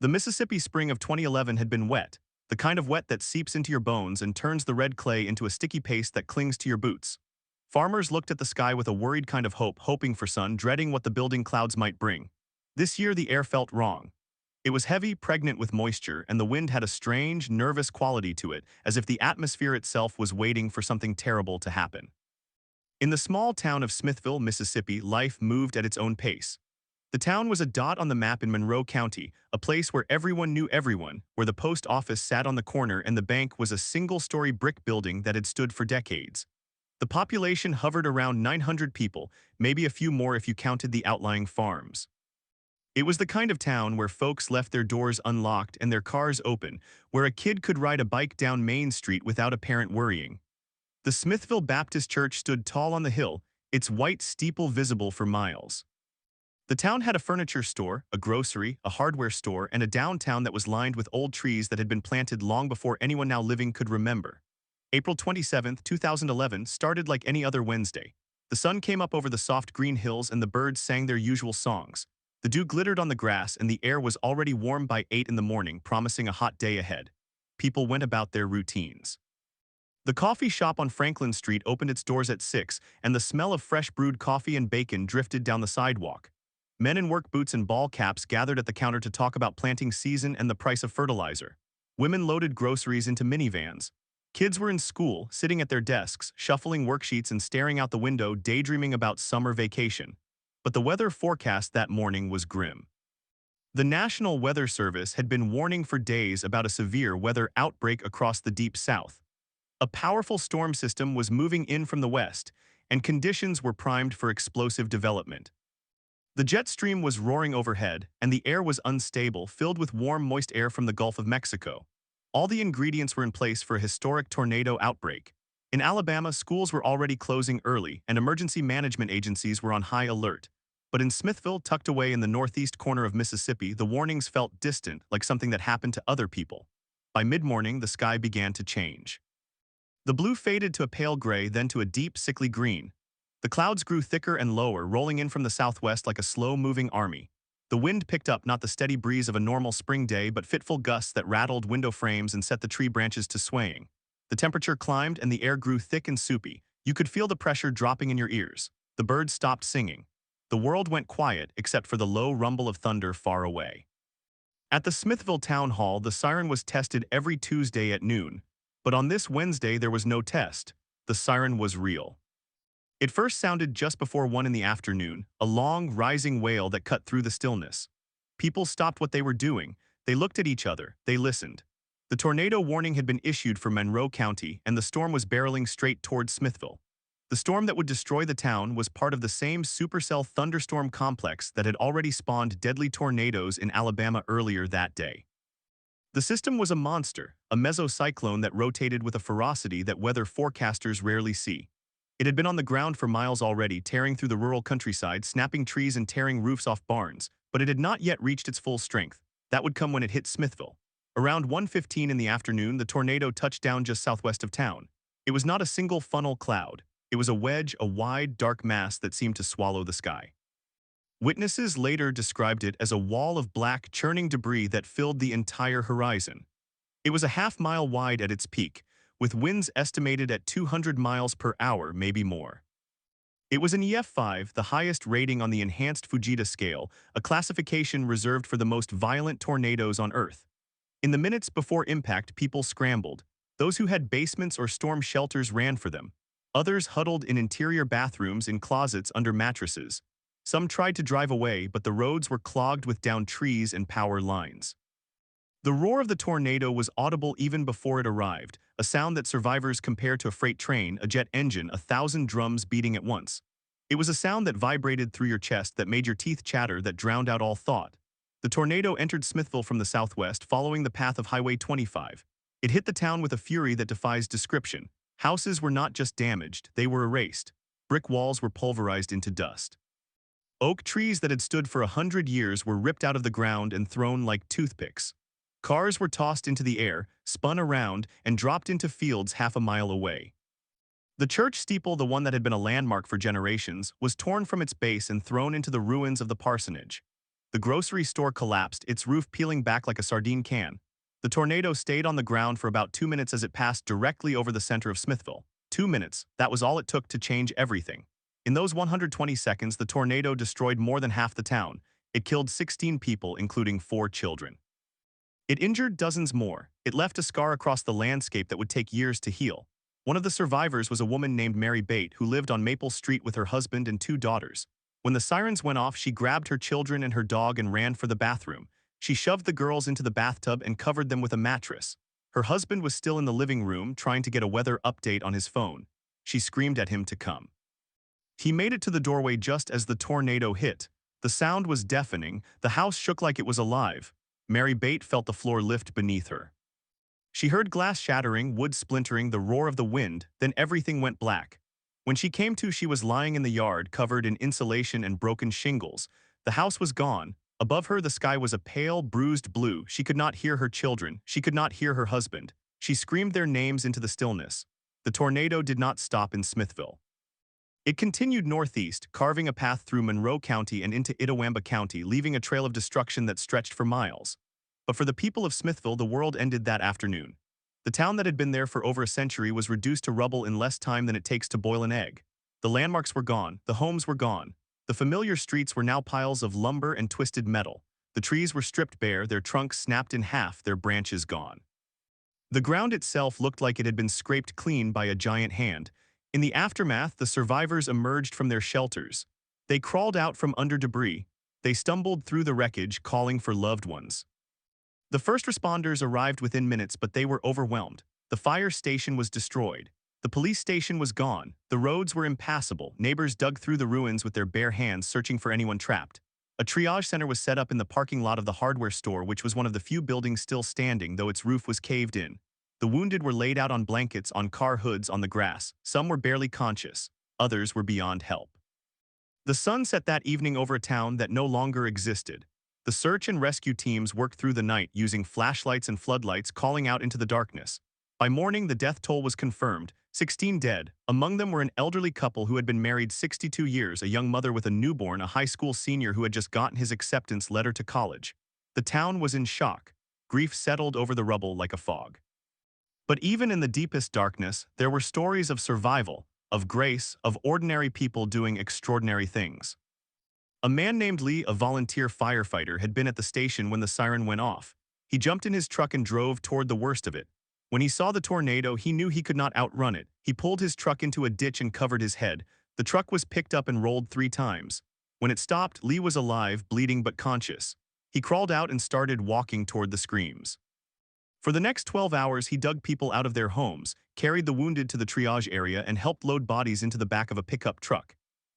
The Mississippi spring of 2011 had been wet, the kind of wet that seeps into your bones and turns the red clay into a sticky paste that clings to your boots. Farmers looked at the sky with a worried kind of hope, hoping for sun, dreading what the building clouds might bring. This year the air felt wrong. It was heavy, pregnant with moisture, and the wind had a strange, nervous quality to it, as if the atmosphere itself was waiting for something terrible to happen. In the small town of Smithville, Mississippi, life moved at its own pace. The town was a dot on the map in Monroe County, a place where everyone knew everyone, where the post office sat on the corner and the bank was a single-story brick building that had stood for decades. The population hovered around 900 people, maybe a few more if you counted the outlying farms. It was the kind of town where folks left their doors unlocked and their cars open, where a kid could ride a bike down Main Street without a parent worrying. The Smithville Baptist Church stood tall on the hill, its white steeple visible for miles. The town had a furniture store, a grocery, a hardware store, and a downtown that was lined with old trees that had been planted long before anyone now living could remember. April 27, 2011 started like any other Wednesday. The sun came up over the soft green hills and the birds sang their usual songs. The dew glittered on the grass and the air was already warm by 8 in the morning, promising a hot day ahead. People went about their routines. The coffee shop on Franklin Street opened its doors at 6, and the smell of fresh brewed coffee and bacon drifted down the sidewalk. Men in work boots and ball caps gathered at the counter to talk about planting season and the price of fertilizer. Women loaded groceries into minivans. Kids were in school, sitting at their desks, shuffling worksheets and staring out the window, daydreaming about summer vacation. But the weather forecast that morning was grim. The National Weather Service had been warning for days about a severe weather outbreak across the deep south. A powerful storm system was moving in from the west, and conditions were primed for explosive development. The jet stream was roaring overhead, and the air was unstable, filled with warm, moist air from the Gulf of Mexico. All the ingredients were in place for a historic tornado outbreak. In Alabama, schools were already closing early, and emergency management agencies were on high alert. But in Smithville, tucked away in the northeast corner of Mississippi, the warnings felt distant, like something that happened to other people. By mid-morning, the sky began to change. The blue faded to a pale gray, then to a deep, sickly green. The clouds grew thicker and lower, rolling in from the southwest like a slow-moving army. The wind picked up, not the steady breeze of a normal spring day, but fitful gusts that rattled window frames and set the tree branches to swaying. The temperature climbed and the air grew thick and soupy. You could feel the pressure dropping in your ears. The birds stopped singing. The world went quiet except for the low rumble of thunder far away. At the Smithville Town Hall, the siren was tested every Tuesday at noon. But on this Wednesday, there was no test. The siren was real. It first sounded just before 1 in the afternoon, a long, rising wail that cut through the stillness. People stopped what they were doing. They looked at each other. They listened. The tornado warning had been issued for Monroe County, and the storm was barreling straight towards Smithville. The storm that would destroy the town was part of the same supercell thunderstorm complex that had already spawned deadly tornadoes in Alabama earlier that day. The system was a monster, a mesocyclone that rotated with a ferocity that weather forecasters rarely see. It had been on the ground for miles already, tearing through the rural countryside, snapping trees and tearing roofs off barns, but it had not yet reached its full strength. That would come when it hit Smithville. Around 1:15 in the afternoon, the tornado touched down just southwest of town. It was not a single funnel cloud. It was a wedge, a wide, dark mass that seemed to swallow the sky. Witnesses later described it as a wall of black, churning debris that filled the entire horizon. It was a half-mile wide at its peak, with winds estimated at 200 miles per hour, maybe more. It was an EF5, the highest rating on the enhanced Fujita scale, a classification reserved for the most violent tornadoes on Earth. In the minutes before impact, people scrambled. Those who had basements or storm shelters ran for them. Others huddled in interior bathrooms, in closets, under mattresses. Some tried to drive away, but the roads were clogged with downed trees and power lines. The roar of the tornado was audible even before it arrived, a sound that survivors compare to a freight train, a jet engine, 1,000 drums beating at once. It was a sound that vibrated through your chest, that made your teeth chatter, that drowned out all thought. The tornado entered Smithville from the southwest, following the path of Highway 25. It hit the town with a fury that defies description. Houses were not just damaged, they were erased. Brick walls were pulverized into dust. Oak trees that had stood for 100 years were ripped out of the ground and thrown like toothpicks. Cars were tossed into the air, spun around, and dropped into fields half a mile away. The church steeple, the one that had been a landmark for generations, was torn from its base and thrown into the ruins of the parsonage. The grocery store collapsed, its roof peeling back like a sardine can. The tornado stayed on the ground for about 2 minutes as it passed directly over the center of Smithville. 2 minutes, that was all it took to change everything. In those 120 seconds, the tornado destroyed more than half the town. It killed 16 people, including 4 children. It injured dozens more. It left a scar across the landscape that would take years to heal. One of the survivors was a woman named Mary Bate who lived on Maple Street with her husband and 2 daughters. When the sirens went off, she grabbed her children and her dog and ran for the bathroom. She shoved the girls into the bathtub and covered them with a mattress. Her husband was still in the living room trying to get a weather update on his phone. She screamed at him to come. He made it to the doorway just as the tornado hit. The sound was deafening. The house shook like it was alive. Mary Bate felt the floor lift beneath her. She heard glass shattering, wood splintering, the roar of the wind, then everything went black. When she came to, she was lying in the yard, covered in insulation and broken shingles. The house was gone. Above her, the sky was a pale, bruised blue. She could not hear her children. She could not hear her husband. She screamed their names into the stillness. The tornado did not stop in Smithville. It continued northeast, carving a path through Monroe County and into Itawamba County, leaving a trail of destruction that stretched for miles. But for the people of Smithville, the world ended that afternoon. The town that had been there for over a century was reduced to rubble in less time than it takes to boil an egg. The landmarks were gone, the homes were gone. The familiar streets were now piles of lumber and twisted metal. The trees were stripped bare, their trunks snapped in half, their branches gone. The ground itself looked like it had been scraped clean by a giant hand. In the aftermath, the survivors emerged from their shelters. They crawled out from under debris. They stumbled through the wreckage, calling for loved ones. The first responders arrived within minutes, but they were overwhelmed. The fire station was destroyed. The police station was gone. The roads were impassable. Neighbors dug through the ruins with their bare hands, searching for anyone trapped. A triage center was set up in the parking lot of the hardware store, which was one of the few buildings still standing, though its roof was caved in. The wounded were laid out on blankets, on car hoods, on the grass. Some were barely conscious. Others were beyond help. The sun set that evening over a town that no longer existed. The search and rescue teams worked through the night using flashlights and floodlights, calling out into the darkness. By morning, the death toll was confirmed, 16 dead. Among them were an elderly couple who had been married 62 years, a young mother with a newborn, a high school senior who had just gotten his acceptance letter to college. The town was in shock. Grief settled over the rubble like a fog. But even in the deepest darkness, there were stories of survival, of grace, of ordinary people doing extraordinary things. A man named Lee, a volunteer firefighter, had been at the station when the siren went off. He jumped in his truck and drove toward the worst of it. When he saw the tornado, he knew he could not outrun it. He pulled his truck into a ditch and covered his head. The truck was picked up and rolled 3 times. When it stopped, Lee was alive, bleeding but conscious. He crawled out and started walking toward the screams. For the next 12 hours, he dug people out of their homes, carried the wounded to the triage area, and helped load bodies into the back of a pickup truck.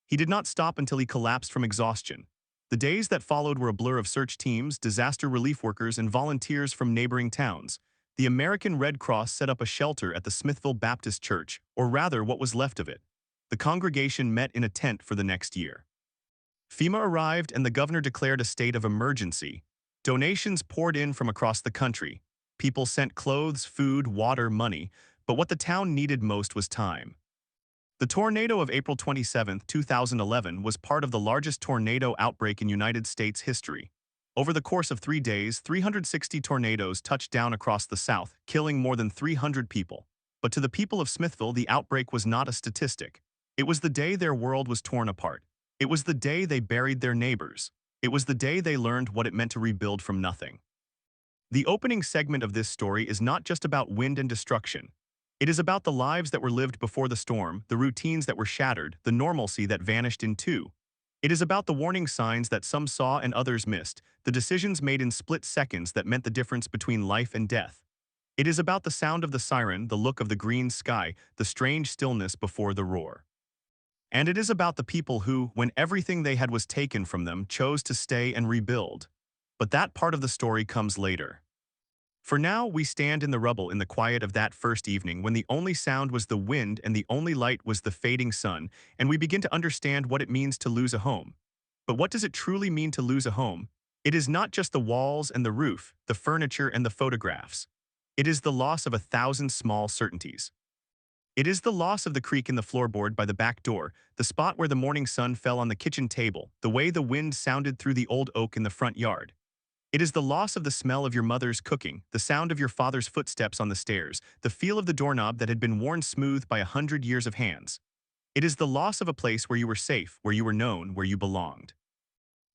He did not stop until he collapsed from exhaustion. The days that followed were a blur of search teams, disaster relief workers, and volunteers from neighboring towns. The American Red Cross set up a shelter at the Smithville Baptist Church, or rather what was left of it. The congregation met in a tent for the next year. FEMA arrived and the governor declared a state of emergency. Donations poured in from across the country. People sent clothes, food, water, money, but what the town needed most was time. The tornado of April 27, 2011 was part of the largest tornado outbreak in United States history. Over the course of 3 days, 360 tornadoes touched down across the South, killing more than 300 people. But to the people of Smithville, the outbreak was not a statistic. It was the day their world was torn apart. It was the day they buried their neighbors. It was the day they learned what it meant to rebuild from nothing. The opening segment of this story is not just about wind and destruction. It is about the lives that were lived before the storm, the routines that were shattered, the normalcy that vanished in two. It is about the warning signs that some saw and others missed, the decisions made in split seconds that meant the difference between life and death. It is about the sound of the siren, the look of the green sky, the strange stillness before the roar. And it is about the people who, when everything they had was taken from them, chose to stay and rebuild. But that part of the story comes later. For now, we stand in the rubble in the quiet of that first evening when the only sound was the wind and the only light was the fading sun, and we begin to understand what it means to lose a home. But what does it truly mean to lose a home? It is not just the walls and the roof, the furniture and the photographs. It is the loss of 1,000 small certainties. It is the loss of the creak in the floorboard by the back door, the spot where the morning sun fell on the kitchen table, the way the wind sounded through the old oak in the front yard. It is the loss of the smell of your mother's cooking, the sound of your father's footsteps on the stairs, the feel of the doorknob that had been worn smooth by 100 years of hands. It is the loss of a place where you were safe, where you were known, where you belonged.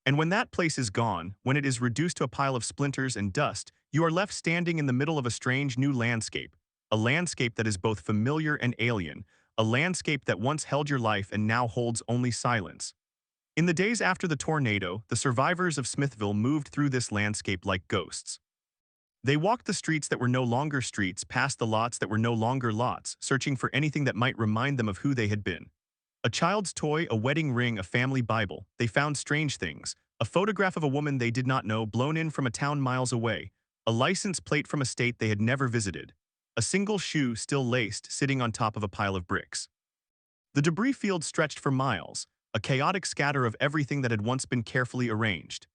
And when that place is gone, when it is reduced to a pile of splinters and dust, you are left standing in the middle of a strange new landscape, a landscape that is both familiar and alien, a landscape that once held your life and now holds only silence. In the days after the tornado, the survivors of Smithville moved through this landscape like ghosts. They walked the streets that were no longer streets, past the lots that were no longer lots, searching for anything that might remind them of who they had been. A child's toy, a wedding ring, a family Bible. They found strange things. A photograph of a woman they did not know blown in from a town miles away. A license plate from a state they had never visited. A single shoe still laced, sitting on top of a pile of bricks. The debris field stretched for miles, a chaotic scatter of everything that had once been carefully arranged.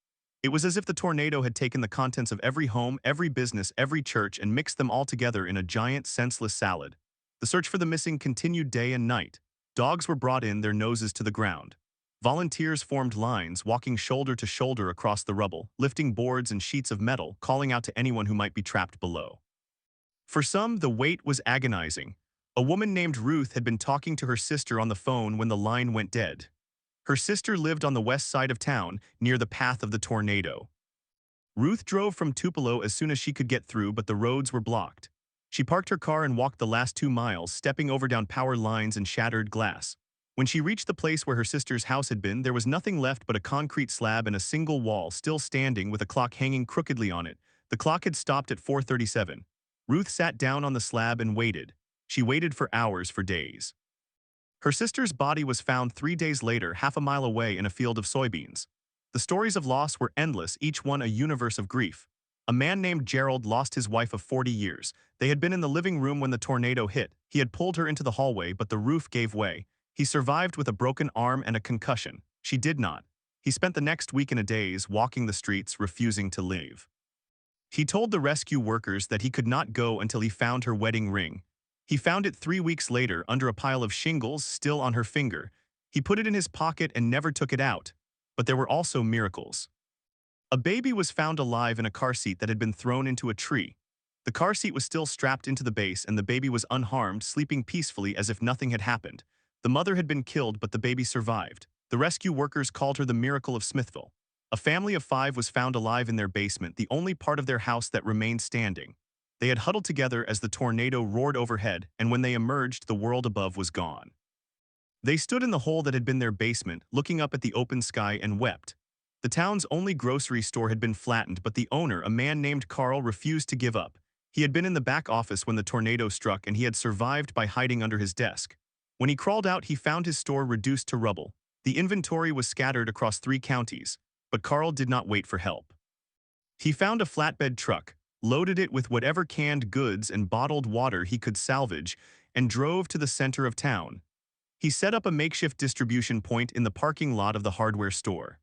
It was as if the tornado had taken the contents of every home, every business, every church, and mixed them all together in a giant, senseless salad. The search for the missing continued day and night. Dogs were brought in, their noses to the ground. Volunteers formed lines, walking shoulder to shoulder across the rubble, lifting boards and sheets of metal, calling out to anyone who might be trapped below. For some, the wait was agonizing. A woman named Ruth had been talking to her sister on the phone when the line went dead. Her sister lived on the west side of town, near the path of the tornado. Ruth drove from Tupelo as soon as she could get through, but the roads were blocked. She parked her car and walked the last 2 miles, stepping over down power lines and shattered glass. When she reached the place where her sister's house had been, there was nothing left but a concrete slab and a single wall still standing with a clock hanging crookedly on it. The clock had stopped at 4:37. Ruth sat down on the slab and waited. She waited for hours, for days. Her sister's body was found 3 days later, half a mile away in a field of soybeans. The stories of loss were endless, each one a universe of grief. A man named Gerald lost his wife of 40 years. They had been in the living room when the tornado hit. He had pulled her into the hallway, but the roof gave way. He survived with a broken arm and a concussion. She did not. He spent the next week in a daze, walking the streets, refusing to leave. He told the rescue workers that he could not go until he found her wedding ring. He found it 3 weeks later under a pile of shingles, still on her finger. He put it in his pocket and never took it out. But there were also miracles. A baby was found alive in a car seat that had been thrown into a tree. The car seat was still strapped into the base and the baby was unharmed, sleeping peacefully as if nothing had happened. The mother had been killed, but the baby survived. The rescue workers called her the miracle of Smithville. A family of 5 was found alive in their basement, the only part of their house that remained standing. They had huddled together as the tornado roared overhead, and when they emerged, the world above was gone. They stood in the hole that had been their basement, looking up at the open sky, and wept. The town's only grocery store had been flattened, but the owner, a man named Carl, refused to give up. He had been in the back office when the tornado struck, and he had survived by hiding under his desk. When he crawled out, he found his store reduced to rubble. The inventory was scattered across 3 counties, but Carl did not wait for help. He found a flatbed truck, loaded it with whatever canned goods and bottled water he could salvage, and drove to the center of town. He set up a makeshift distribution point in the parking lot of the hardware store.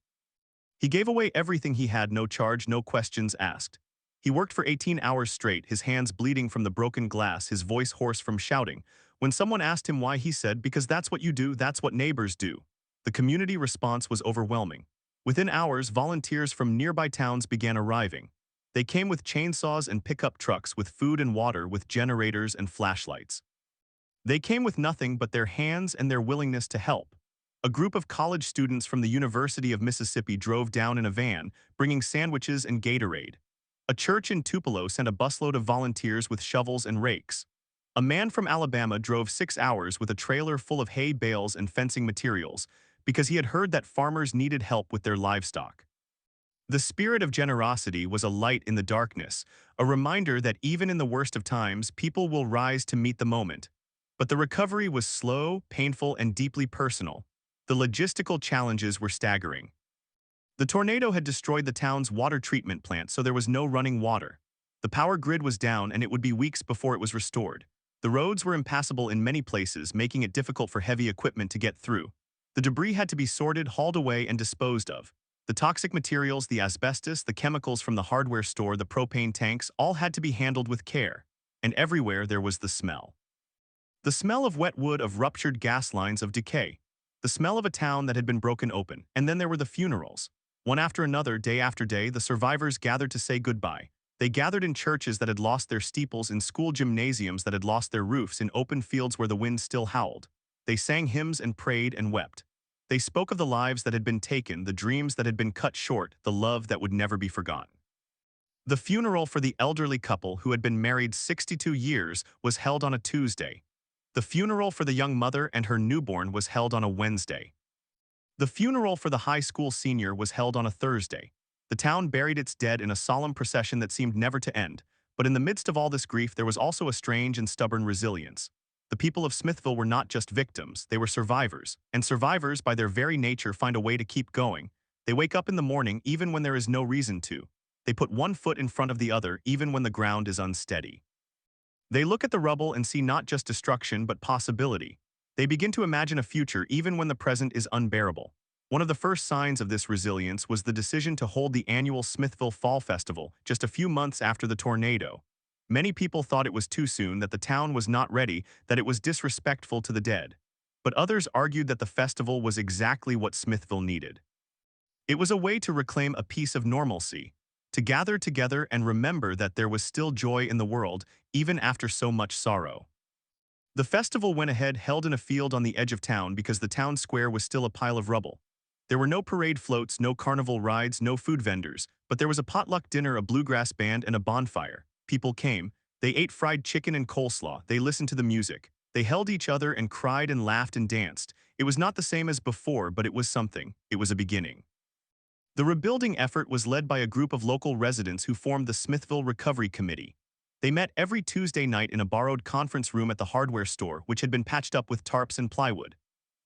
He gave away everything he had, no charge, no questions asked. He worked for 18 hours straight, his hands bleeding from the broken glass, his voice hoarse from shouting. When someone asked him why, he said, "Because that's what you do, that's what neighbors do." The community response was overwhelming. Within hours, volunteers from nearby towns began arriving. They came with chainsaws and pickup trucks, with food and water, with generators and flashlights. They came with nothing but their hands and their willingness to help. A group of college students from the University of Mississippi drove down in a van, bringing sandwiches and Gatorade. A church in Tupelo sent a busload of volunteers with shovels and rakes. A man from Alabama drove 6 hours with a trailer full of hay bales and fencing materials because he had heard that farmers needed help with their livestock. The spirit of generosity was a light in the darkness, a reminder that even in the worst of times, people will rise to meet the moment. But the recovery was slow, painful, and deeply personal. The logistical challenges were staggering. The tornado had destroyed the town's water treatment plant, so there was no running water. The power grid was down, and it would be weeks before it was restored. The roads were impassable in many places, making it difficult for heavy equipment to get through. The debris had to be sorted, hauled away, and disposed of. The toxic materials, the asbestos, the chemicals from the hardware store, the propane tanks, all had to be handled with care. And everywhere there was the smell. The smell of wet wood, of ruptured gas lines, of decay. The smell of a town that had been broken open. And then there were the funerals. One after another, day after day, the survivors gathered to say goodbye. They gathered in churches that had lost their steeples, in school gymnasiums that had lost their roofs, in open fields where the wind still howled. They sang hymns and prayed and wept. They spoke of the lives that had been taken, the dreams that had been cut short, the love that would never be forgotten. The funeral for the elderly couple who had been married 62 years was held on a Tuesday. The funeral for the young mother and her newborn was held on a Wednesday. The funeral for the high school senior was held on a Thursday. The town buried its dead in a solemn procession that seemed never to end, but in the midst of all this grief there was also a strange and stubborn resilience. The people of Smithville were not just victims, they were survivors, and survivors by their very nature find a way to keep going. They wake up in the morning even when there is no reason to. They put one foot in front of the other even when the ground is unsteady. They look at the rubble and see not just destruction but possibility. They begin to imagine a future even when the present is unbearable. One of the first signs of this resilience was the decision to hold the annual Smithville Fall Festival just a few months after the tornado. Many people thought it was too soon, that the town was not ready, that it was disrespectful to the dead. But others argued that the festival was exactly what Smithville needed. It was a way to reclaim a piece of normalcy, to gather together and remember that there was still joy in the world, even after so much sorrow. The festival went ahead, held in a field on the edge of town because the town square was still a pile of rubble. There were no parade floats, no carnival rides, no food vendors, but there was a potluck dinner, a bluegrass band, and a bonfire. People came. They ate fried chicken and coleslaw. They listened to the music. They held each other and cried and laughed and danced. It was not the same as before, but it was something. It was a beginning. The rebuilding effort was led by a group of local residents who formed the Smithville Recovery Committee. They met every Tuesday night in a borrowed conference room at the hardware store, which had been patched up with tarps and plywood.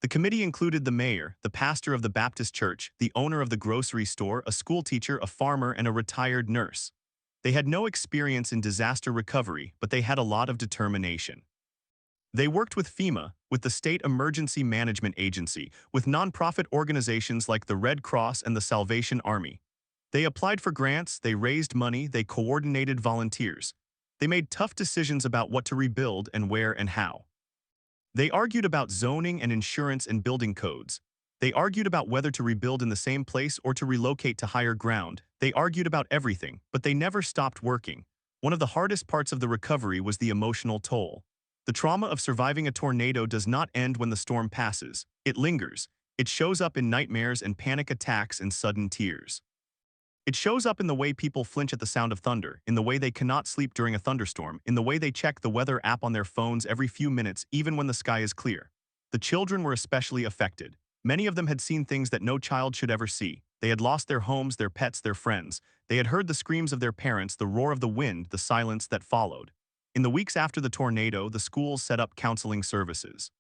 The committee included the mayor, the pastor of the Baptist church, the owner of the grocery store, a schoolteacher, a farmer, and a retired nurse. They had no experience in disaster recovery, but they had a lot of determination. They worked with FEMA, with the State Emergency Management Agency, with nonprofit organizations like the Red Cross and the Salvation Army. They applied for grants, they raised money, they coordinated volunteers. They made tough decisions about what to rebuild and where and how. They argued about zoning and insurance and building codes. They argued about whether to rebuild in the same place or to relocate to higher ground. They argued about everything, but they never stopped working. One of the hardest parts of the recovery was the emotional toll. The trauma of surviving a tornado does not end when the storm passes. It lingers. It shows up in nightmares and panic attacks and sudden tears. It shows up in the way people flinch at the sound of thunder, in the way they cannot sleep during a thunderstorm, in the way they check the weather app on their phones every few minutes even when the sky is clear. The children were especially affected. Many of them had seen things that no child should ever see. They had lost their homes, their pets, their friends. They had heard the screams of their parents, the roar of the wind, the silence that followed. In the weeks after the tornado, the schools set up counseling services.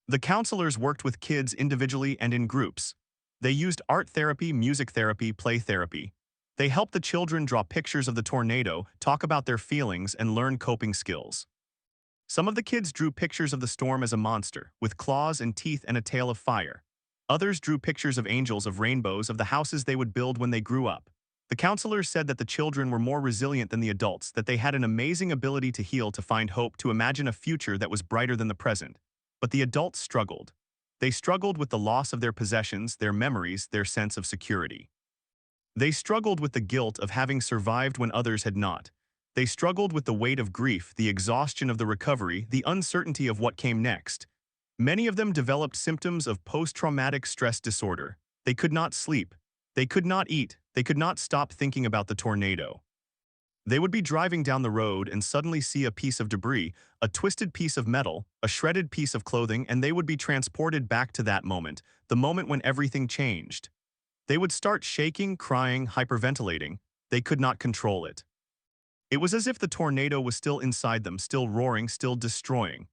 The counselors worked with kids individually and in groups. They used art therapy, music therapy, play therapy. They helped the children draw pictures of the tornado, talk about their feelings, and learn coping skills. Some of the kids drew pictures of the storm as a monster, with claws and teeth and a tail of fire. Others drew pictures of angels, of rainbows, of the houses they would build when they grew up. The counselors said that the children were more resilient than the adults, that they had an amazing ability to heal, to find hope, to imagine a future that was brighter than the present. But the adults struggled. They struggled with the loss of their possessions, their memories, their sense of security. They struggled with the guilt of having survived when others had not. They struggled with the weight of grief, the exhaustion of the recovery, the uncertainty of what came next. Many of them developed symptoms of post-traumatic stress disorder. They could not sleep. They could not eat. They could not stop thinking about the tornado. They would be driving down the road and suddenly see a piece of debris, a twisted piece of metal, a shredded piece of clothing, and they would be transported back to that moment, the moment when everything changed. They would start shaking, crying, hyperventilating. They could not control it. It was as if the tornado was still inside them, still roaring, still destroying.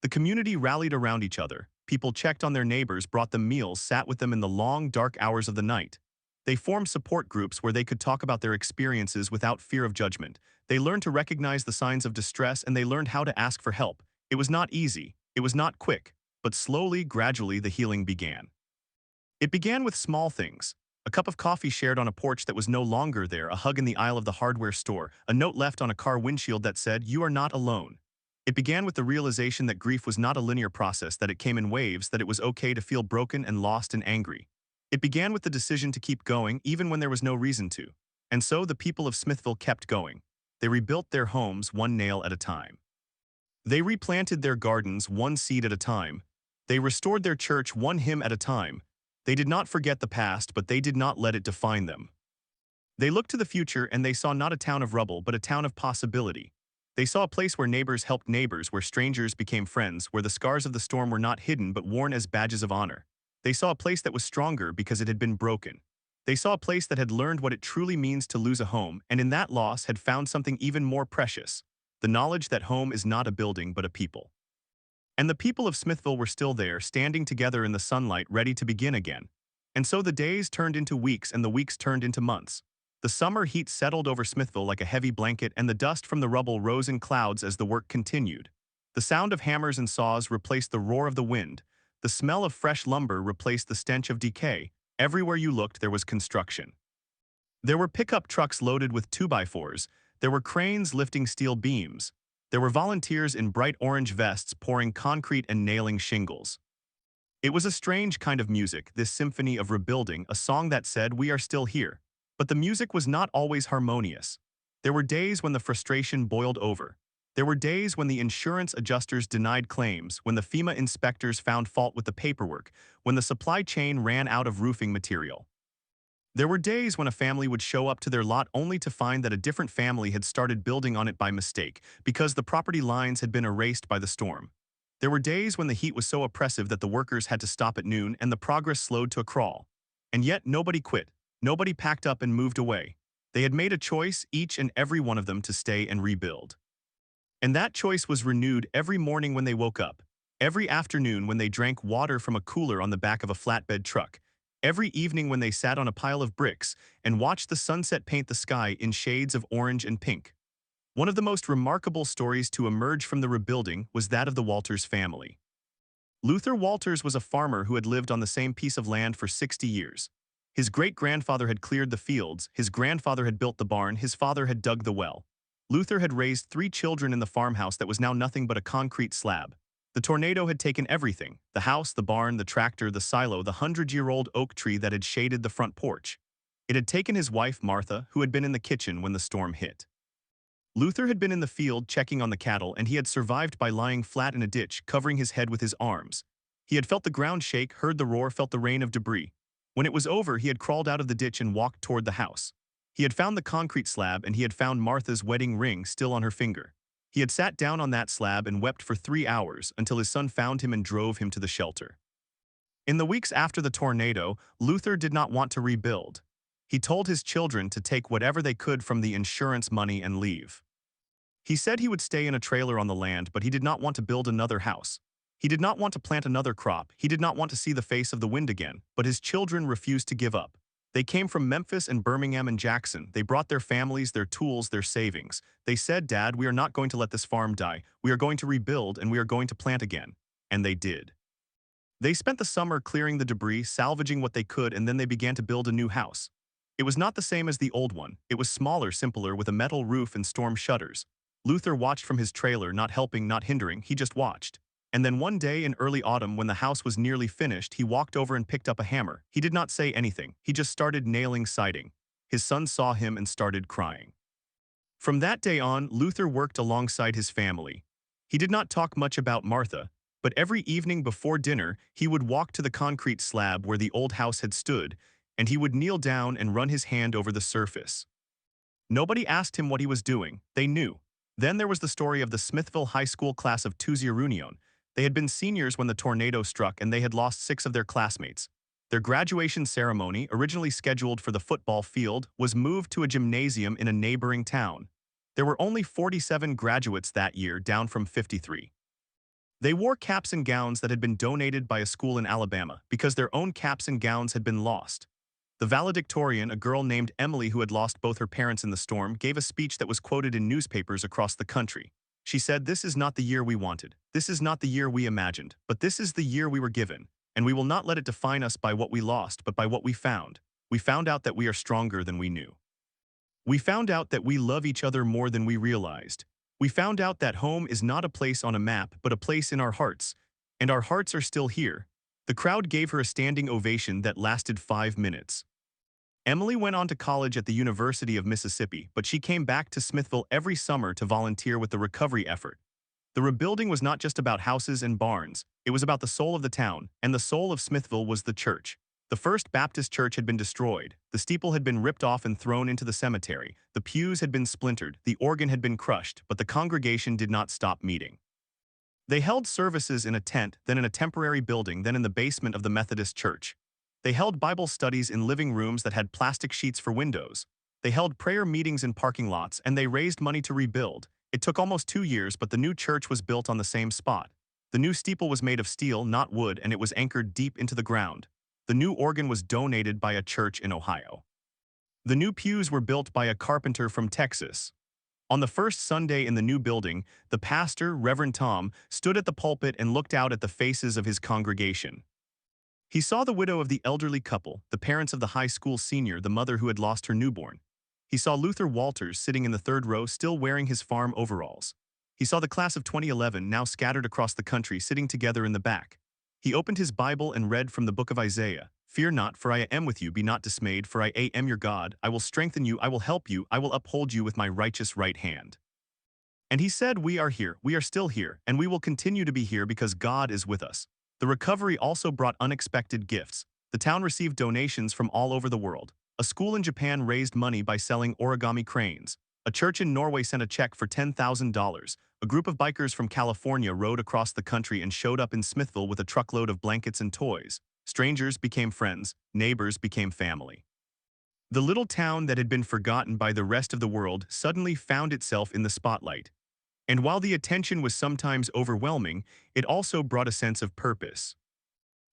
The community rallied around each other. People checked on their neighbors, brought them meals, sat with them in the long, dark hours of the night. They formed support groups where they could talk about their experiences without fear of judgment. They learned to recognize the signs of distress and they learned how to ask for help. It was not easy. It was not quick. But slowly, gradually, the healing began. It began with small things. A cup of coffee shared on a porch that was no longer there, a hug in the aisle of the hardware store, a note left on a car windshield that said, "You are not alone." It began with the realization that grief was not a linear process, that it came in waves, that it was okay to feel broken and lost and angry. It began with the decision to keep going even when there was no reason to. And so the people of Smithville kept going. They rebuilt their homes one nail at a time. They replanted their gardens one seed at a time. They restored their church one hymn at a time. They did not forget the past, but they did not let it define them. They looked to the future and they saw not a town of rubble, but a town of possibility. They saw a place where neighbors helped neighbors, where strangers became friends, where the scars of the storm were not hidden but worn as badges of honor. They saw a place that was stronger because it had been broken. They saw a place that had learned what it truly means to lose a home, and in that loss had found something even more precious: the knowledge that home is not a building but a people. And the people of Smithville were still there, standing together in the sunlight, ready to begin again. And so the days turned into weeks and the weeks turned into months. The summer heat settled over Smithville like a heavy blanket, and the dust from the rubble rose in clouds as the work continued. The sound of hammers and saws replaced the roar of the wind. The smell of fresh lumber replaced the stench of decay. Everywhere you looked, there was construction. There were pickup trucks loaded with 2x4s. There were cranes lifting steel beams. There were volunteers in bright orange vests pouring concrete and nailing shingles. It was a strange kind of music, this symphony of rebuilding, a song that said, "We are still here." But the music was not always harmonious. There were days when the frustration boiled over. There were days when the insurance adjusters denied claims, when the FEMA inspectors found fault with the paperwork, when the supply chain ran out of roofing material. There were days when a family would show up to their lot only to find that a different family had started building on it by mistake, because the property lines had been erased by the storm. There were days when the heat was so oppressive that the workers had to stop at noon and the progress slowed to a crawl. And yet nobody quit. Nobody packed up and moved away. They had made a choice, each and every one of them, to stay and rebuild. And that choice was renewed every morning when they woke up, every afternoon when they drank water from a cooler on the back of a flatbed truck, every evening when they sat on a pile of bricks and watched the sunset paint the sky in shades of orange and pink. One of the most remarkable stories to emerge from the rebuilding was that of the Walters family. Luther Walters was a farmer who had lived on the same piece of land for 60 years. His great-grandfather had cleared the fields, his grandfather had built the barn, his father had dug the well. Luther had raised 3 children in the farmhouse that was now nothing but a concrete slab. The tornado had taken everything: the house, the barn, the tractor, the silo, the 100-year-old oak tree that had shaded the front porch. It had taken his wife, Martha, who had been in the kitchen when the storm hit. Luther had been in the field checking on the cattle, and he had survived by lying flat in a ditch, covering his head with his arms. He had felt the ground shake, heard the roar, felt the rain of debris. When it was over, he had crawled out of the ditch and walked toward the house. He had found the concrete slab, and he had found Martha's wedding ring still on her finger. He had sat down on that slab and wept for 3 hours until his son found him and drove him to the shelter. In the weeks after the tornado, Luther did not want to rebuild. He told his children to take whatever they could from the insurance money and leave. He said he would stay in a trailer on the land, but he did not want to build another house. He did not want to plant another crop. He did not want to see the face of the wind again, but his children refused to give up. They came from Memphis and Birmingham and Jackson. They brought their families, their tools, their savings. They said, "Dad, we are not going to let this farm die. We are going to rebuild and we are going to plant again." And they did. They spent the summer clearing the debris, salvaging what they could, and then they began to build a new house. It was not the same as the old one. It was smaller, simpler, with a metal roof and storm shutters. Luther watched from his trailer, not helping, not hindering, he just watched. And then one day in early autumn, when the house was nearly finished, he walked over and picked up a hammer. He did not say anything. He just started nailing siding. His son saw him and started crying. From that day on, Luther worked alongside his family. He did not talk much about Martha, but every evening before dinner, he would walk to the concrete slab where the old house had stood, and he would kneel down and run his hand over the surface. Nobody asked him what he was doing. They knew. Then there was the story of the Smithville High School class of 20. They had been seniors when the tornado struck, and they had lost 6 of their classmates. Their graduation ceremony, originally scheduled for the football field, was moved to a gymnasium in a neighboring town. There were only 47 graduates that year, down from 53. They wore caps and gowns that had been donated by a school in Alabama because their own caps and gowns had been lost. The valedictorian, a girl named Emily who had lost both her parents in the storm, gave a speech that was quoted in newspapers across the country. She said, "This is not the year we wanted. This is not the year we imagined, but this is the year we were given, and we will not let it define us by what we lost, but by what we found. We found out that we are stronger than we knew. We found out that we love each other more than we realized. We found out that home is not a place on a map, but a place in our hearts. And our hearts are still here. The crowd gave her a standing ovation that lasted 5 minutes. Emily went on to college at the University of Mississippi, but she came back to Smithville every summer to volunteer with the recovery effort. The rebuilding was not just about houses and barns, it was about the soul of the town, and the soul of Smithville was the church. The First Baptist Church had been destroyed, the steeple had been ripped off and thrown into the cemetery, the pews had been splintered, the organ had been crushed, but the congregation did not stop meeting. They held services in a tent, then in a temporary building, then in the basement of the Methodist Church. They held Bible studies in living rooms that had plastic sheets for windows. They held prayer meetings in parking lots, and they raised money to rebuild. It took almost 2 years, but the new church was built on the same spot. The new steeple was made of steel, not wood, and it was anchored deep into the ground. The new organ was donated by a church in Ohio. The new pews were built by a carpenter from Texas. On the first Sunday in the new building, the pastor, Reverend Tom, stood at the pulpit and looked out at the faces of his congregation. He saw the widow of the elderly couple, the parents of the high school senior, the mother who had lost her newborn. He saw Luther Walters sitting in the third row, still wearing his farm overalls. He saw the class of 2011 now scattered across the country, sitting together in the back. He opened his Bible and read from the book of Isaiah, "Fear not, for I am with you, be not dismayed, for I am your God, I will strengthen you, I will help you, I will uphold you with my righteous right hand." And he said, "We are here, we are still here, and we will continue to be here because God is with us." The recovery also brought unexpected gifts. The town received donations from all over the world. A school in Japan raised money by selling origami cranes. A church in Norway sent a check for $10,000. A group of bikers from California rode across the country and showed up in Smithville with a truckload of blankets and toys. Strangers became friends, neighbors became family. The little town that had been forgotten by the rest of the world suddenly found itself in the spotlight. And while the attention was sometimes overwhelming, it also brought a sense of purpose.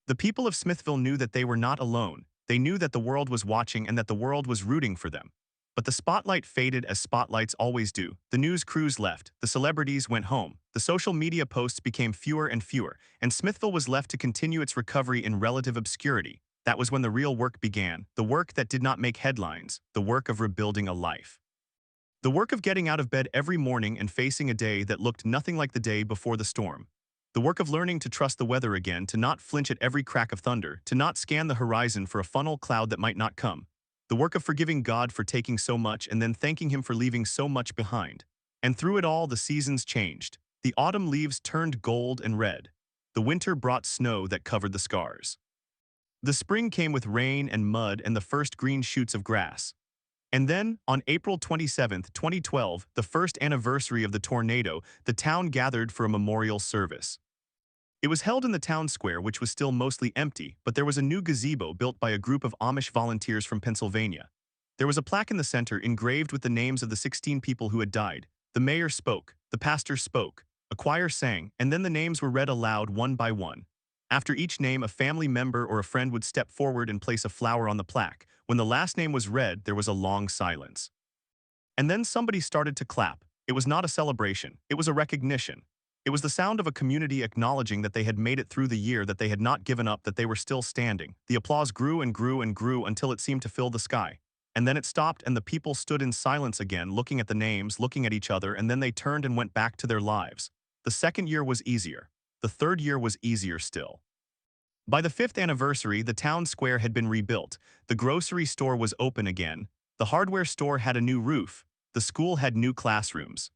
The people of Smithville knew that they were not alone. They knew that the world was watching and that the world was rooting for them. But the spotlight faded as spotlights always do. The news crews left, the celebrities went home, the social media posts became fewer and fewer, and Smithville was left to continue its recovery in relative obscurity. That was when the real work began, the work that did not make headlines, the work of rebuilding a life. The work of getting out of bed every morning and facing a day that looked nothing like the day before the storm. The work of learning to trust the weather again, to not flinch at every crack of thunder, to not scan the horizon for a funnel cloud that might not come. The work of forgiving God for taking so much and then thanking Him for leaving so much behind. And through it all, the seasons changed. The autumn leaves turned gold and red. The winter brought snow that covered the scars. The spring came with rain and mud and the first green shoots of grass. And then, on April 27, 2012, the first anniversary of the tornado, the town gathered for a memorial service. It was held in the town square, which was still mostly empty, but there was a new gazebo built by a group of Amish volunteers from Pennsylvania. There was a plaque in the center engraved with the names of the 16 people who had died. The mayor spoke, the pastor spoke, a choir sang, and then the names were read aloud one by one. After each name, a family member or a friend would step forward and place a flower on the plaque. When the last name was read, there was a long silence. And then somebody started to clap. It was not a celebration, it was a recognition. It was the sound of a community acknowledging that they had made it through the year, that they had not given up, that they were still standing. The applause grew and grew and grew until it seemed to fill the sky. And then it stopped and the people stood in silence again, looking at the names, looking at each other, and then they turned and went back to their lives. The second year was easier. The third year was easier still. By the 5th anniversary, the town square had been rebuilt. The grocery store was open again. The hardware store had a new roof. The school had new classrooms.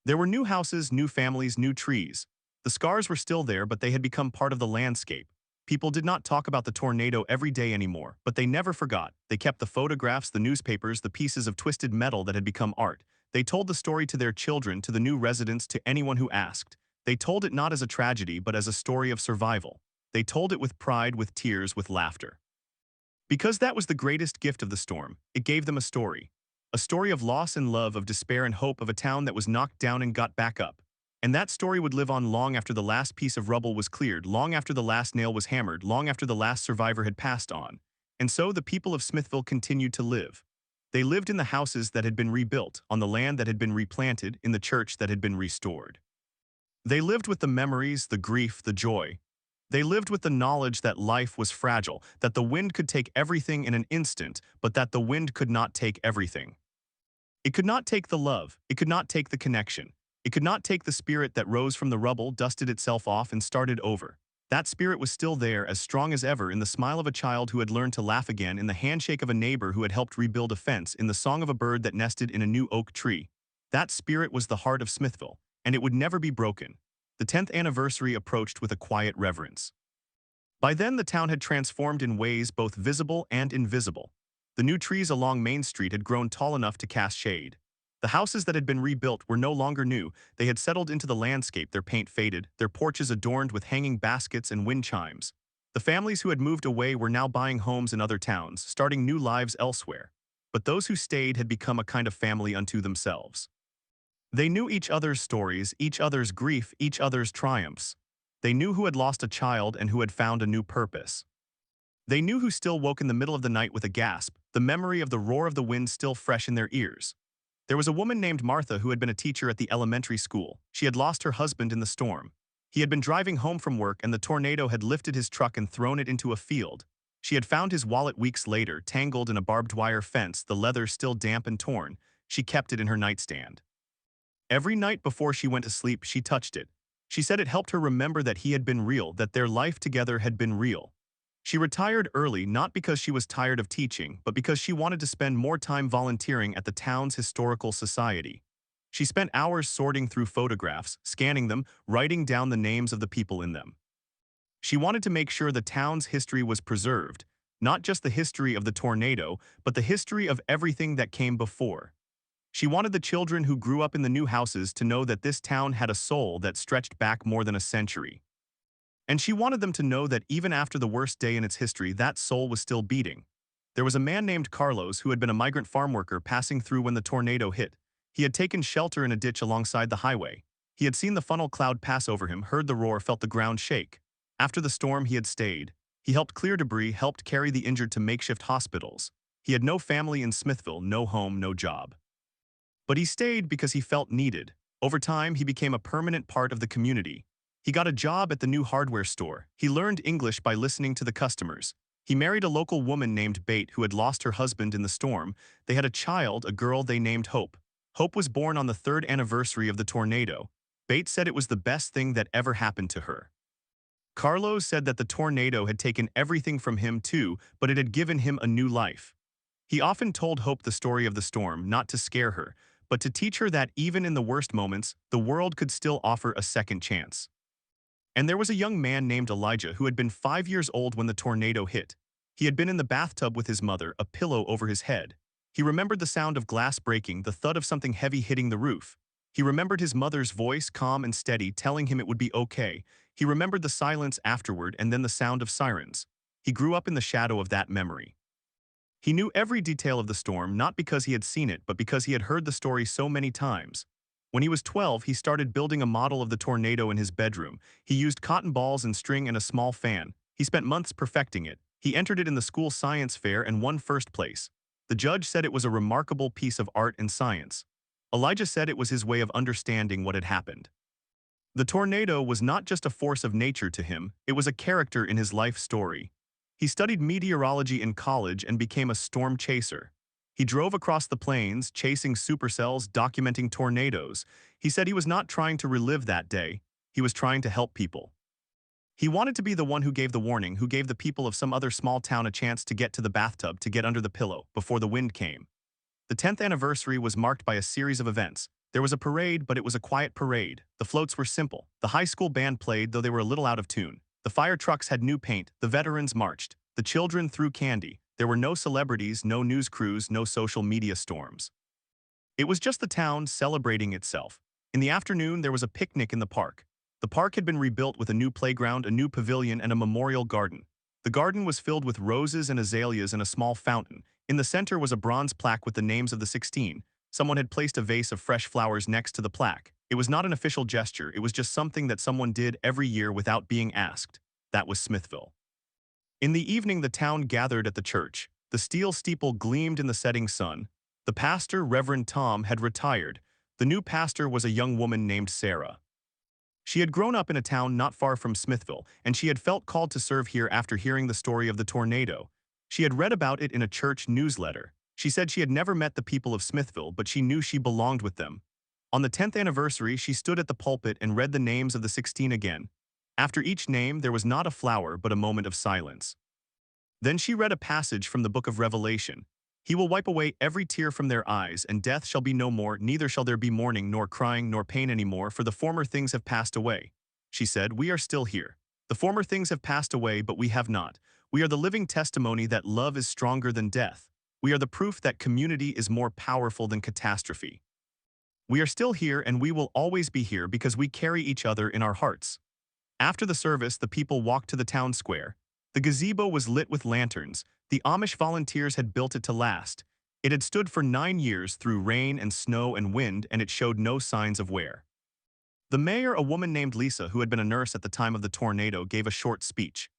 There were new houses, new families, new trees. The scars were still there, but they had become part of the landscape. People did not talk about the tornado every day anymore, but they never forgot. They kept the photographs, the newspapers, the pieces of twisted metal that had become art. They told the story to their children, to the new residents, to anyone who asked. They told it not as a tragedy, but as a story of survival. They told it with pride, with tears, with laughter. Because that was the greatest gift of the storm, it gave them a story. A story of loss and love, of despair and hope, of a town that was knocked down and got back up. And that story would live on long after the last piece of rubble was cleared, long after the last nail was hammered, long after the last survivor had passed on. And so the people of Smithville continued to live. They lived in the houses that had been rebuilt, on the land that had been replanted, in the church that had been restored. They lived with the memories, the grief, the joy. They lived with the knowledge that life was fragile, that the wind could take everything in an instant, but that the wind could not take everything. It could not take the love, it could not take the connection. It could not take the spirit that rose from the rubble, dusted itself off, and started over. That spirit was still there, as strong as ever, in the smile of a child who had learned to laugh again, in the handshake of a neighbor who had helped rebuild a fence, in the song of a bird that nested in a new oak tree. That spirit was the heart of Smithville, and it would never be broken. The 10th anniversary approached with a quiet reverence. By then, the town had transformed in ways both visible and invisible. The new trees along Main Street had grown tall enough to cast shade. The houses that had been rebuilt were no longer new. They had settled into the landscape, their paint faded, their porches adorned with hanging baskets and wind chimes. The families who had moved away were now buying homes in other towns, starting new lives elsewhere. But those who stayed had become a kind of family unto themselves. They knew each other's stories, each other's grief, each other's triumphs. They knew who had lost a child and who had found a new purpose. They knew who still woke in the middle of the night with a gasp, the memory of the roar of the wind still fresh in their ears. There was a woman named Martha who had been a teacher at the elementary school. She had lost her husband in the storm. He had been driving home from work and the tornado had lifted his truck and thrown it into a field. She had found his wallet weeks later, tangled in a barbed wire fence, the leather still damp and torn. She kept it in her nightstand. Every night before she went to sleep, she touched it. She said it helped her remember that he had been real, that their life together had been real. She retired early not because she was tired of teaching, but because she wanted to spend more time volunteering at the town's historical society. She spent hours sorting through photographs, scanning them, writing down the names of the people in them. She wanted to make sure the town's history was preserved, not just the history of the tornado, but the history of everything that came before. She wanted the children who grew up in the new houses to know that this town had a soul that stretched back more than a century. And she wanted them to know that even after the worst day in its history, that soul was still beating. There was a man named Carlos who had been a migrant farm worker passing through when the tornado hit. He had taken shelter in a ditch alongside the highway. He had seen the funnel cloud pass over him, heard the roar, felt the ground shake. After the storm, he had stayed. He helped clear debris, helped carry the injured to makeshift hospitals. He had no family in Smithville, no home, no job. But he stayed because he felt needed. Over time, he became a permanent part of the community. He got a job at the new hardware store. He learned English by listening to the customers. He married a local woman named Bate who had lost her husband in the storm. They had a child, a girl they named Hope. Hope was born on the 3rd anniversary of the tornado. Bate said it was the best thing that ever happened to her. Carlos said that the tornado had taken everything from him too, but it had given him a new life. He often told Hope the story of the storm, not to scare her, but to teach her that even in the worst moments, the world could still offer a second chance. And there was a young man named Elijah who had been 5 years old when the tornado hit. He had been in the bathtub with his mother, a pillow over his head. He remembered the sound of glass breaking, the thud of something heavy hitting the roof. He remembered his mother's voice, calm and steady, telling him it would be okay. He remembered the silence afterward and then the sound of sirens. He grew up in the shadow of that memory. He knew every detail of the storm, not because he had seen it, but because he had heard the story so many times. When he was 12, he started building a model of the tornado in his bedroom. He used cotton balls and string and a small fan. He spent months perfecting it. He entered it in the school science fair and won first place. The judge said it was a remarkable piece of art and science. Elijah said it was his way of understanding what had happened. The tornado was not just a force of nature to him, it was a character in his life story. He studied meteorology in college and became a storm chaser. He drove across the plains, chasing supercells, documenting tornadoes. He said he was not trying to relive that day. He was trying to help people. He wanted to be the one who gave the warning, who gave the people of some other small town a chance to get to the bathtub, to get under the pillow, before the wind came. The 10th anniversary was marked by a series of events. There was a parade, but it was a quiet parade. The floats were simple. The high school band played, though they were a little out of tune. The fire trucks had new paint. The veterans marched. The children threw candy. There were no celebrities, no news crews, no social media storms. It was just the town celebrating itself. In the afternoon, there was a picnic in the park. The park had been rebuilt with a new playground, a new pavilion, and a memorial garden. The garden was filled with roses and azaleas and a small fountain. In the center was a bronze plaque with the names of the 16. Someone had placed a vase of fresh flowers next to the plaque. It was not an official gesture, it was just something that someone did every year without being asked. That was Smithville. In the evening, the town gathered at the church. The steel steeple gleamed in the setting sun. The pastor, Reverend Tom, had retired. The new pastor was a young woman named Sarah. She had grown up in a town not far from Smithville, and she had felt called to serve here after hearing the story of the tornado. She had read about it in a church newsletter. She said she had never met the people of Smithville, but she knew she belonged with them. On the 10th anniversary, she stood at the pulpit and read the names of the 16 again. After each name, there was not a flower but a moment of silence. Then she read a passage from the book of Revelation. He will wipe away every tear from their eyes, and death shall be no more, neither shall there be mourning, nor crying, nor pain any more, for the former things have passed away. She said, we are still here. The former things have passed away, but we have not. We are the living testimony that love is stronger than death. We are the proof that community is more powerful than catastrophe. We are still here, and we will always be here because we carry each other in our hearts. After the service, the people walked to the town square. The gazebo was lit with lanterns. The Amish volunteers had built it to last. It had stood for 9 years through rain and snow and wind, and it showed no signs of wear. The mayor, a woman named Lisa, who had been a nurse at the time of the tornado, gave a short speech.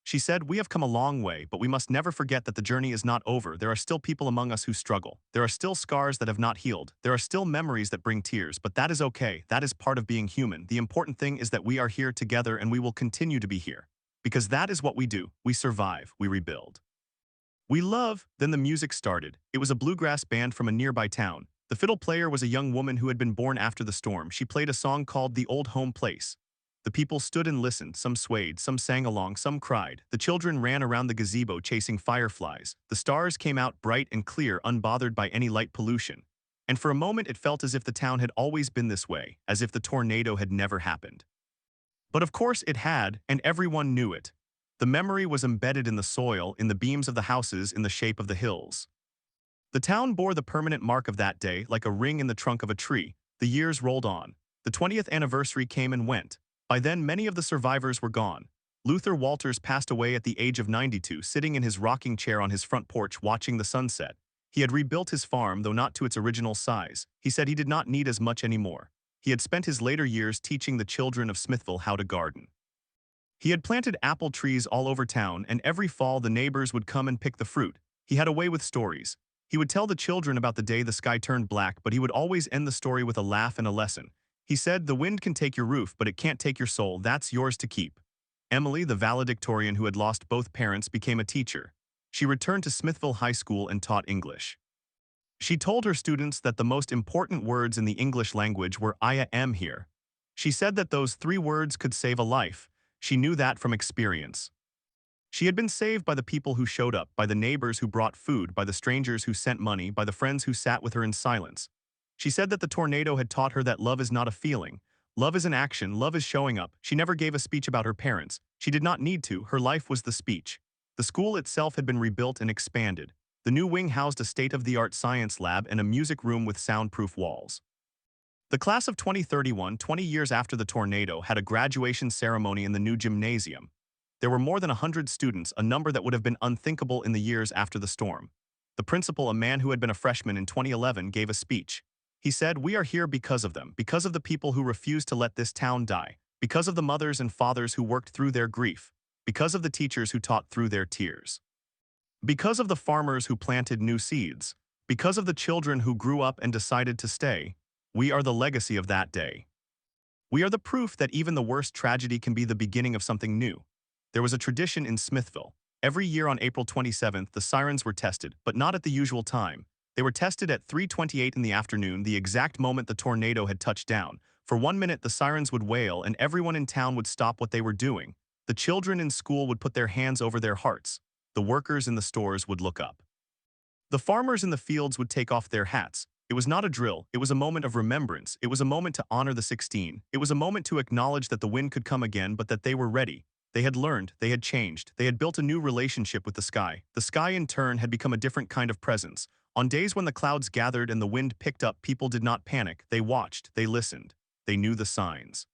She said, we have come a long way, but we must never forget that the journey is not over. There are still people among us who struggle. There are still scars that have not healed. There are still memories that bring tears, but that is okay. That is part of being human. The important thing is that we are here together, and we will continue to be here. Because that is what we do. We survive. We rebuild. We love. Then the music started. It was a bluegrass band from a nearby town. The fiddle player was a young woman who had been born after the storm. She played a song called The Old Home Place. The people stood and listened. Some swayed, some sang along, some cried. The children ran around the gazebo chasing fireflies. The stars came out bright and clear, unbothered by any light pollution. And for a moment it felt as if the town had always been this way, as if the tornado had never happened. But of course it had, and everyone knew it. The memory was embedded in the soil, in the beams of the houses, in the shape of the hills. The town bore the permanent mark of that day, like a ring in the trunk of a tree. The years rolled on. The 20th anniversary came and went. By then, many of the survivors were gone. Luther Walters passed away at the age of 92, sitting in his rocking chair on his front porch watching the sunset. He had rebuilt his farm, though not to its original size. He said he did not need as much anymore. He had spent his later years teaching the children of Smithville how to garden. He had planted apple trees all over town, and every fall the neighbors would come and pick the fruit. He had a way with stories. He would tell the children about the day the sky turned black, but he would always end the story with a laugh and a lesson. He said, the wind can take your roof, but it can't take your soul. That's yours to keep. Emily, the valedictorian who had lost both parents, became a teacher. She returned to Smithville High School and taught English. She told her students that the most important words in the English language were I am here. She said that those 3 words could save a life. She knew that from experience. She had been saved by the people who showed up, by the neighbors who brought food, by the strangers who sent money, by the friends who sat with her in silence. She said that the tornado had taught her that love is not a feeling. Love is an action. Love is showing up. She never gave a speech about her parents. She did not need to. Her life was the speech. The school itself had been rebuilt and expanded. The new wing housed a state-of-the-art science lab and a music room with soundproof walls. The class of 2031, 20 years after the tornado, had a graduation ceremony in the new gymnasium. There were more than 100 students, a number that would have been unthinkable in the years after the storm. The principal, a man who had been a freshman in 2011, gave a speech. He said, we are here because of them, because of the people who refused to let this town die, because of the mothers and fathers who worked through their grief, because of the teachers who taught through their tears, because of the farmers who planted new seeds, because of the children who grew up and decided to stay. We are the legacy of that day. We are the proof that even the worst tragedy can be the beginning of something new. There was a tradition in Smithville. Every year on April 27th, the sirens were tested, but not at the usual time. They were tested at 3:28 in the afternoon, the exact moment the tornado had touched down. For 1 minute, the sirens would wail and everyone in town would stop what they were doing. The children in school would put their hands over their hearts. The workers in the stores would look up. The farmers in the fields would take off their hats. It was not a drill. It was a moment of remembrance. It was a moment to honor the 16. It was a moment to acknowledge that the wind could come again, but that they were ready. They had learned. They had changed. They had built a new relationship with the sky. The sky, in turn, had become a different kind of presence. On days when the clouds gathered and the wind picked up, people did not panic. They watched. They listened. They knew the signs.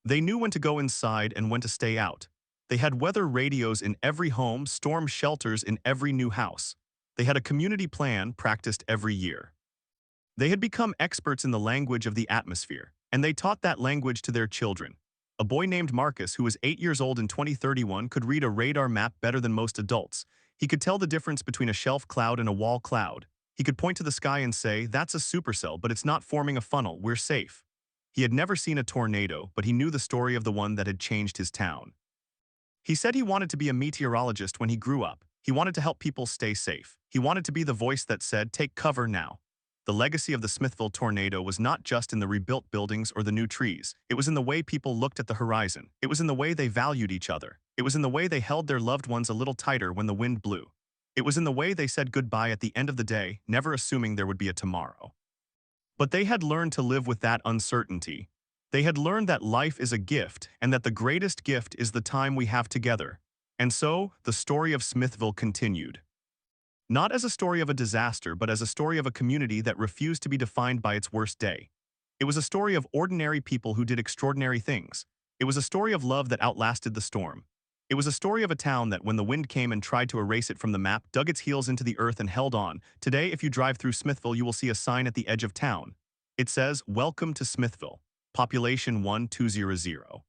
They knew when to go inside and when to stay out. They had weather radios in every home, storm shelters in every new house. They had a community plan practiced every year. They had become experts in the language of the atmosphere, and they taught that language to their children. A boy named Marcus, who was 8 years old in 2031, could read a radar map better than most adults. He could tell the difference between a shelf cloud and a wall cloud. He could point to the sky and say, that's a supercell, but it's not forming a funnel, we're safe. He had never seen a tornado, but he knew the story of the one that had changed his town. He said he wanted to be a meteorologist when he grew up. He wanted to help people stay safe. He wanted to be the voice that said, take cover now. The legacy of the Smithville tornado was not just in the rebuilt buildings or the new trees. It was in the way people looked at the horizon. It was in the way they valued each other. It was in the way they held their loved ones a little tighter when the wind blew. It was in the way they said goodbye at the end of the day, never assuming there would be a tomorrow. But they had learned to live with that uncertainty. They had learned that life is a gift and that the greatest gift is the time we have together. And so, the story of Smithville continued. Not as a story of a disaster, but as a story of a community that refused to be defined by its worst day. It was a story of ordinary people who did extraordinary things. It was a story of love that outlasted the storm. It was a story of a town that, when the wind came and tried to erase it from the map, dug its heels into the earth and held on. Today, if you drive through Smithville, you will see a sign at the edge of town. It says, "Welcome to Smithville, population 1200.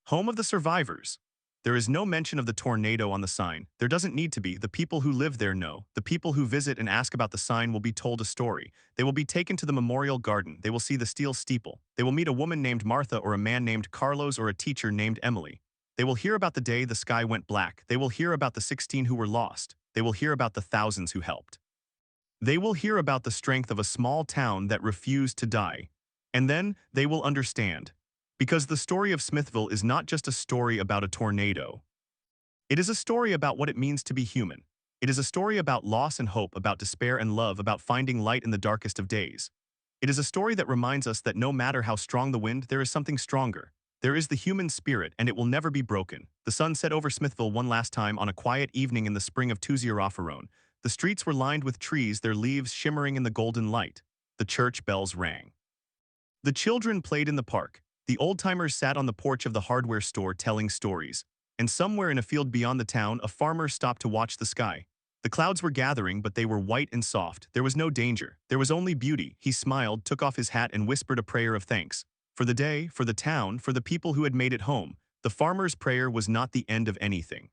Home of the survivors." There is no mention of the tornado on the sign. There doesn't need to be. The people who live there know. The people who visit and ask about the sign will be told a story. They will be taken to the memorial garden. They will see the steel steeple. They will meet a woman named Martha or a man named Carlos or a teacher named Emily. They will hear about the day the sky went black. They will hear about the 16 who were lost. They will hear about the thousands who helped. They will hear about the strength of a small town that refused to die. And then they will understand. Because the story of Smithville is not just a story about a tornado. It is a story about what it means to be human. It is a story about loss and hope, about despair and love, about finding light in the darkest of days. It is a story that reminds us that no matter how strong the wind, there is something stronger. There is the human spirit, and it will never be broken. The sun set over Smithville one last time on a quiet evening in the spring of 2000. The streets were lined with trees, their leaves shimmering in the golden light. The church bells rang. The children played in the park. The old-timers sat on the porch of the hardware store telling stories. And somewhere in a field beyond the town, a farmer stopped to watch the sky. The clouds were gathering, but they were white and soft. There was no danger. There was only beauty. He smiled, took off his hat, and whispered a prayer of thanks. For the day, for the town, for the people who had made it home. The farmer's prayer was not the end of anything.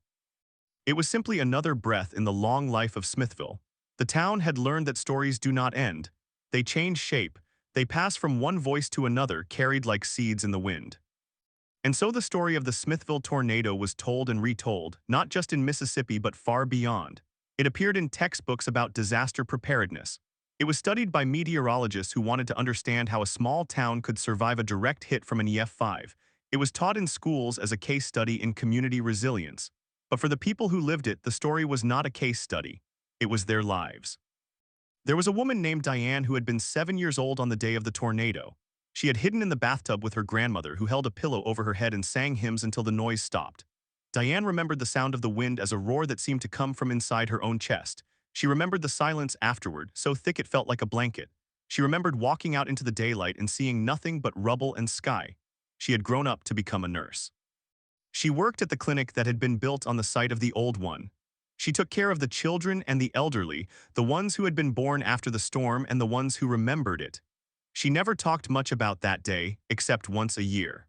It was simply another breath in the long life of Smithville. The town had learned that stories do not end. They change shape. They pass from one voice to another, carried like seeds in the wind. And so the story of the Smithville tornado was told and retold, not just in Mississippi but far beyond. It appeared in textbooks about disaster preparedness. It was studied by meteorologists who wanted to understand how a small town could survive a direct hit from an EF5. It was taught in schools as a case study in community resilience. But for the people who lived it, the story was not a case study. It was their lives. There was a woman named Diane who had been 7 years old on the day of the tornado. She had hidden in the bathtub with her grandmother, who held a pillow over her head and sang hymns until the noise stopped. Diane remembered the sound of the wind as a roar that seemed to come from inside her own chest. She remembered the silence afterward, so thick it felt like a blanket. She remembered walking out into the daylight and seeing nothing but rubble and sky. She had grown up to become a nurse. She worked at the clinic that had been built on the site of the old one. She took care of the children and the elderly, the ones who had been born after the storm and the ones who remembered it. She never talked much about that day, except once a year.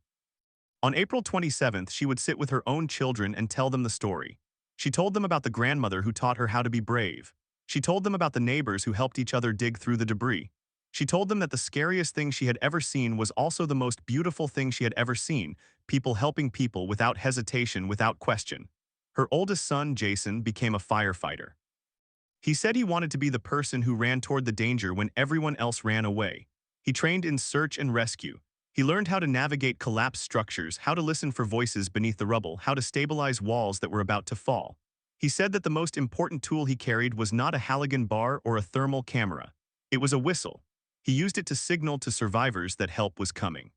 On April 27th, she would sit with her own children and tell them the story. She told them about the grandmother who taught her how to be brave. She told them about the neighbors who helped each other dig through the debris. She told them that the scariest thing she had ever seen was also the most beautiful thing she had ever seen, people helping people without hesitation, without question. Her oldest son, Jason, became a firefighter. He said he wanted to be the person who ran toward the danger when everyone else ran away. He trained in search and rescue. He learned how to navigate collapsed structures, how to listen for voices beneath the rubble, how to stabilize walls that were about to fall. He said that the most important tool he carried was not a halogen bar or a thermal camera. It was a whistle. He used it to signal to survivors that help was coming.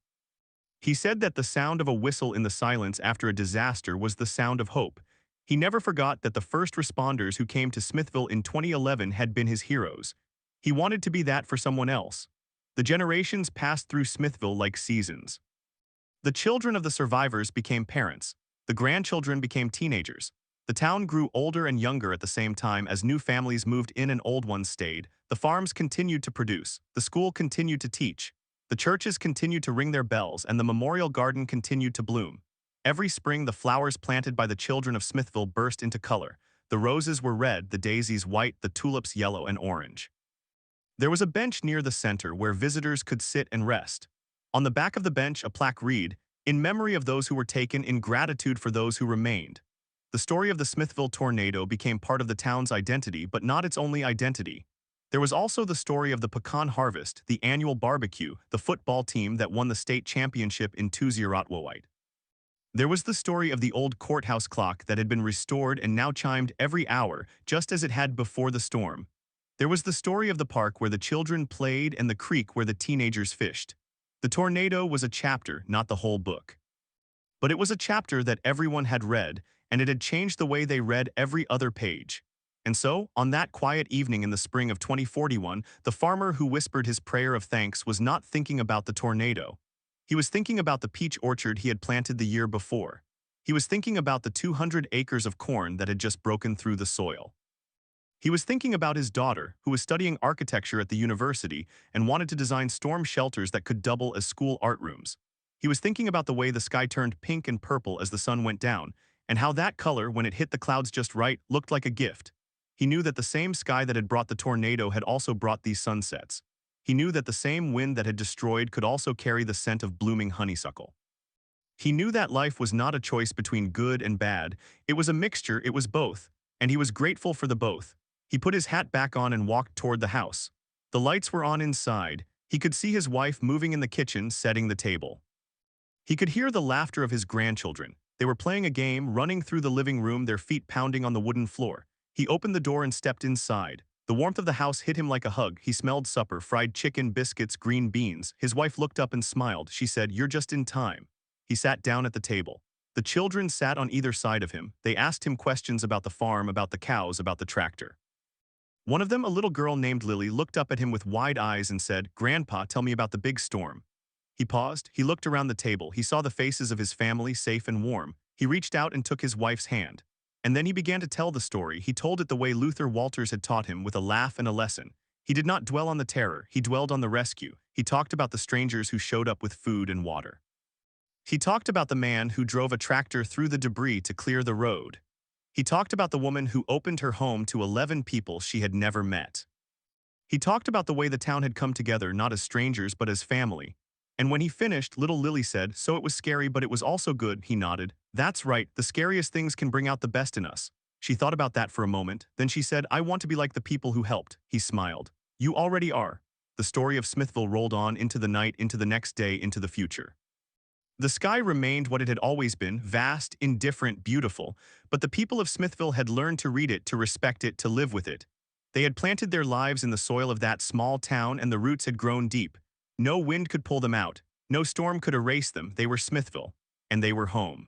He said that the sound of a whistle in the silence after a disaster was the sound of hope. He never forgot that the first responders who came to Smithville in 2011 had been his heroes. He wanted to be that for someone else. The generations passed through Smithville like seasons. The children of the survivors became parents. The grandchildren became teenagers. The town grew older and younger at the same time as new families moved in and old ones stayed. The farms continued to produce. The school continued to teach. The churches continued to ring their bells, and the memorial garden continued to bloom. Every spring, the flowers planted by the children of Smithville burst into color. The roses were red, the daisies white, the tulips yellow and orange. There was a bench near the center where visitors could sit and rest. On the back of the bench, a plaque read, "In memory of those who were taken, in gratitude for those who remained." The story of the Smithville tornado became part of the town's identity, but not its only identity. There was also the story of the pecan harvest, the annual barbecue, the football team that won the state championship in 2008. There was the story of the old courthouse clock that had been restored and now chimed every hour, just as it had before the storm. There was the story of the park where the children played and the creek where the teenagers fished. The tornado was a chapter, not the whole book. But it was a chapter that everyone had read, and it had changed the way they read every other page. And so, on that quiet evening in the spring of 2041, the farmer who whispered his prayer of thanks was not thinking about the tornado. He was thinking about the peach orchard he had planted the year before. He was thinking about the 200 acres of corn that had just broken through the soil. He was thinking about his daughter, who was studying architecture at the university and wanted to design storm shelters that could double as school art rooms. He was thinking about the way the sky turned pink and purple as the sun went down, and how that color, when it hit the clouds just right, looked like a gift. He knew that the same sky that had brought the tornado had also brought these sunsets. He knew that the same wind that had destroyed could also carry the scent of blooming honeysuckle. He knew that life was not a choice between good and bad, it was a mixture, it was both, and he was grateful for the both. He put his hat back on and walked toward the house. The lights were on inside. He could see his wife moving in the kitchen, setting the table. He could hear the laughter of his grandchildren. They were playing a game, running through the living room, their feet pounding on the wooden floor. He opened the door and stepped inside. The warmth of the house hit him like a hug. He smelled supper, fried chicken, biscuits, green beans. His wife looked up and smiled. She said, "You're just in time." He sat down at the table. The children sat on either side of him. They asked him questions about the farm, about the cows, about the tractor. One of them, a little girl named Lily, looked up at him with wide eyes and said, "Grandpa, tell me about the big storm." He paused. He looked around the table. He saw the faces of his family, safe and warm. He reached out and took his wife's hand. And then he began to tell the story. He told it the way Luther Walters had taught him, with a laugh and a lesson. He did not dwell on the terror. He dwelled on the rescue. He talked about the strangers who showed up with food and water. He talked about the man who drove a tractor through the debris to clear the road. He talked about the woman who opened her home to 11 people she had never met. He talked about the way the town had come together, not as strangers but as family. And when he finished, little Lily said, "So it was scary, but it was also good." He nodded. "That's right, the scariest things can bring out the best in us." She thought about that for a moment. Then she said, "I want to be like the people who helped." He smiled. "You already are." The story of Smithville rolled on into the night, into the next day, into the future. The sky remained what it had always been, vast, indifferent, beautiful, but the people of Smithville had learned to read it, to respect it, to live with it. They had planted their lives in the soil of that small town, and the roots had grown deep. No wind could pull them out. No storm could erase them. They were Smithville, and they were home.